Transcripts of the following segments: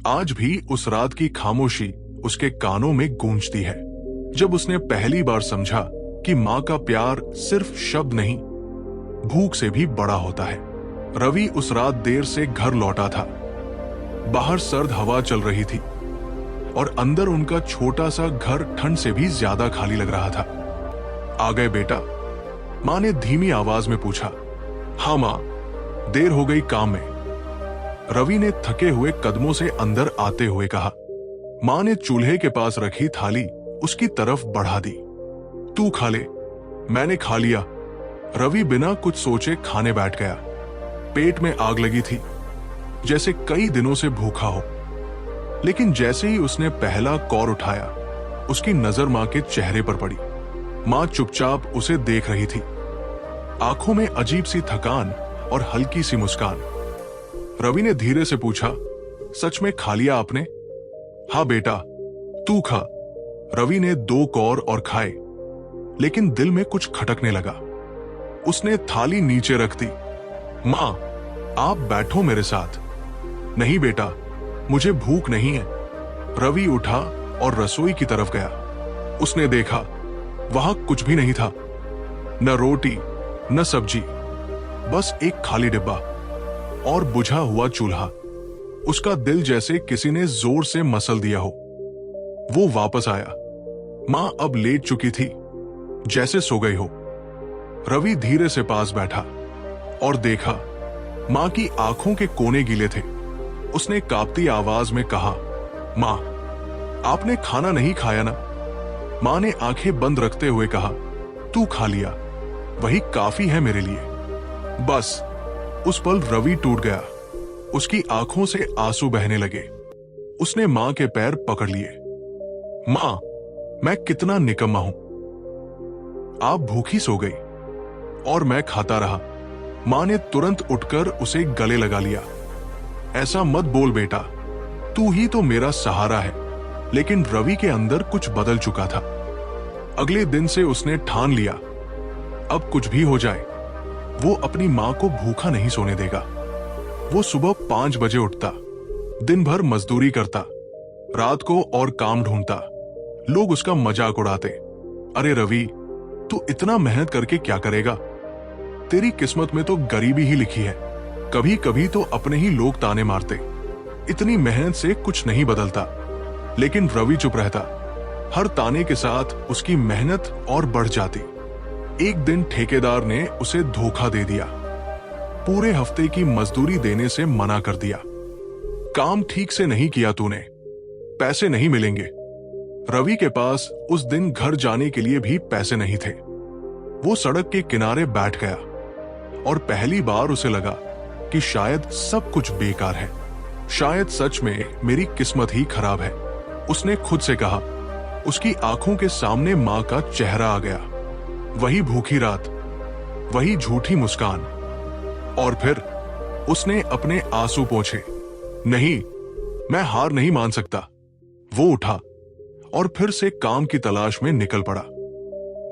आज भी उस रात की खामोशी उसके कानों में गूंजती है, जब उसने पहली बार समझा कि माँ का प्यार सिर्फ शब्द नहीं, भूख से भी बड़ा होता है। रवि उस रात देर से घर लौटा था। बाहर सर्द हवा चल रही थी और अंदर उनका छोटा सा घर ठंड से भी ज्यादा खाली लग रहा था। आ गए बेटा? माँ ने धीमी आवाज में पूछा। हाँ माँ, देर हो गई काम में, रवि ने थके हुए कदमों से अंदर आते हुए कहा। माँ ने चूल्हे के पास रखी थाली उसकी तरफ बढ़ा दी। तू खा ले। मैंने खा लिया। रवि बिना कुछ सोचे खाने बैठ गया। पेट में आग लगी थी, जैसे कई दिनों से भूखा हो। लेकिन जैसे ही उसने पहला कौर उठाया, उसकी नजर माँ के चेहरे पर पड़ी। माँ चुपचाप उसे देख रही थी, आंखों में अजीब सी थकान और हल्की सी मुस्कान। रवि ने धीरे से पूछा, सच में खा लिया आपने? हाँ बेटा, तू खा। रवि ने 2 कौर और खाए, लेकिन दिल में कुछ खटकने लगा। उसने थाली नीचे रख दी। माँ, आप बैठो मेरे साथ। नहीं बेटा, मुझे भूख नहीं है। रवि उठा और रसोई की तरफ गया। उसने देखा, वहां कुछ भी नहीं था, न रोटी न सब्जी, बस एक खाली डिब्बा और बुझा हुआ चूल्हा। उसका दिल जैसे किसी ने जोर से मसल दिया हो। वो वापस आया। मां अब लेट चुकी थी, जैसे सो गई हो। रवि धीरे से पास बैठा और देखा, मां की आंखों के कोने गीले थे। उसने कांपती आवाज में कहा, मां, आपने खाना नहीं खाया ना? मां ने आंखें बंद रखते हुए कहा, तू खा लिया, वही काफी है मेरे लिए। बस उस पल रवि टूट गया। उसकी आंखों से आंसू बहने लगे। उसने मां के पैर पकड़ लिए। मां, मैं कितना निकम्मा हूं। आप भूखी सो गई और मैं खाता रहा। मां ने तुरंत उठकर उसे गले लगा लिया। ऐसा मत बोल बेटा, तू ही तो मेरा सहारा है। लेकिन रवि के अंदर कुछ बदल चुका था। अगले दिन से उसने ठान लिया, अब कुछ भी हो जाए, वो अपनी मां को भूखा नहीं सोने देगा। वो सुबह 5 बजे उठता, दिन भर मजदूरी करता, रात को और काम ढूंढता। लोग उसका मजाक उड़ाते, अरे रवि, तू इतना मेहनत करके क्या करेगा? तेरी किस्मत में तो गरीबी ही लिखी है। कभी कभी तो अपने ही लोग ताने मारते, इतनी मेहनत से कुछ नहीं बदलता। लेकिन रवि चुप रहता। हर ताने के साथ उसकी मेहनत और बढ़ जाती। एक दिन ठेकेदार ने उसे धोखा दे दिया। पूरे हफ्ते की मजदूरी देने से मना कर दिया। काम ठीक से नहीं किया तूने, पैसे नहीं मिलेंगे। रवि के पास उस दिन घर जाने के लिए भी पैसे नहीं थे। वो सड़क के किनारे बैठ गया और पहली बार उसे लगा कि शायद सब कुछ बेकार है। शायद सच में मेरी किस्मत ही खराब है, उसने खुद से कहा। उसकी आंखों के सामने मां का चेहरा आ गया। वही भूखी रात, वही झूठी मुस्कान। और फिर उसने अपने आंसू पोंछे। नहीं, मैं हार नहीं मान सकता। वो उठा और फिर से काम की तलाश में निकल पड़ा।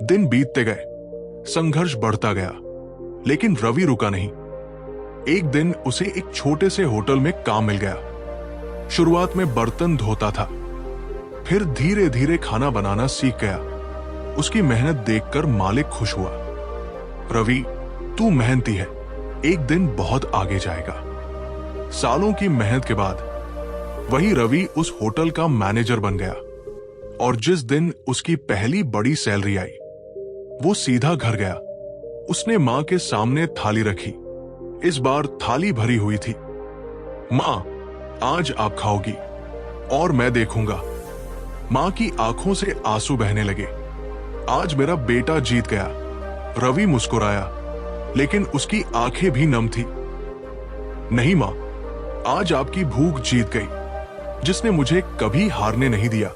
दिन बीतते गए, संघर्ष बढ़ता गया, लेकिन रवि रुका नहीं। एक दिन उसे एक छोटे से होटल में काम मिल गया। शुरुआत में बर्तन धोता था, फिर धीरे धीरे खाना बनाना सीख गया। उसकी मेहनत देखकर मालिक खुश हुआ। रवि, तू मेहनती है, एक दिन बहुत आगे जाएगा। सालों की मेहनत के बाद वही रवि उस होटल का मैनेजर बन गया। और जिस दिन उसकी पहली बड़ी सैलरी आई, वो सीधा घर गया। उसने मां के सामने थाली रखी। इस बार थाली भरी हुई थी। मां, आज आप खाओगी और मैं देखूंगा। मां की आंखों से आंसू बहने लगे। आज मेरा बेटा जीत गया। रवि मुस्कुराया, लेकिन उसकी आंखें भी नम थी। नहीं मां, आज आपकी भूख जीत गई, जिसने मुझे कभी हारने नहीं दिया।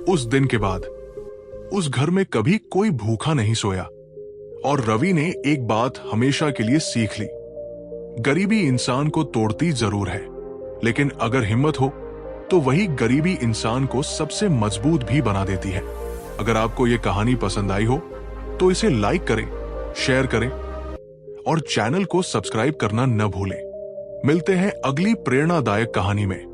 उस दिन के बाद उस घर में कभी कोई भूखा नहीं सोया। और रवि ने एक बात हमेशा के लिए सीख ली, गरीबी इंसान को तोड़ती जरूर है, लेकिन अगर हिम्मत हो तो वही गरीबी इंसान को सबसे मजबूत भी बना देती है। अगर आपको यह कहानी पसंद आई हो तो इसे लाइक करें, शेयर करें और चैनल को सब्सक्राइब करना न भूलें। मिलते हैं अगली प्रेरणादायक कहानी में।